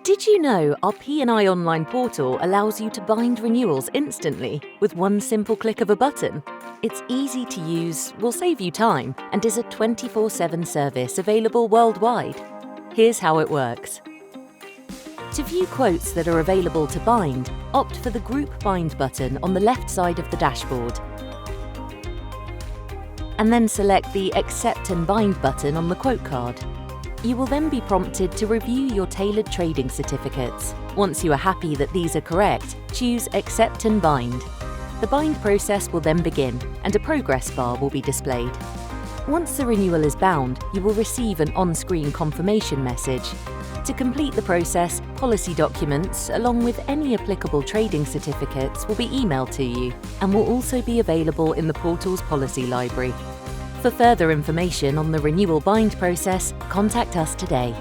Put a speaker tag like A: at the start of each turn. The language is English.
A: Did you know our P&I Online portal allows you to bind renewals instantly with one simple click of a button? It's easy to use, will save you time, and is a 24/7 service available worldwide. Here's how it works. To view quotes that are available to bind, opt for the Group Bind button on the left side of the dashboard. And then select the Accept and Bind button on the quote card. You will then be prompted to review your tailored trading certificates. Once you are happy that these are correct, choose Accept and Bind. The bind process will then begin, and a progress bar will be displayed. Once the renewal is bound, you will receive an on-screen confirmation message. To complete the process, policy documents, along with any applicable trading certificates, will be emailed to you and will also be available in the portal's policy library. For further information on the renewal bind process, contact us today.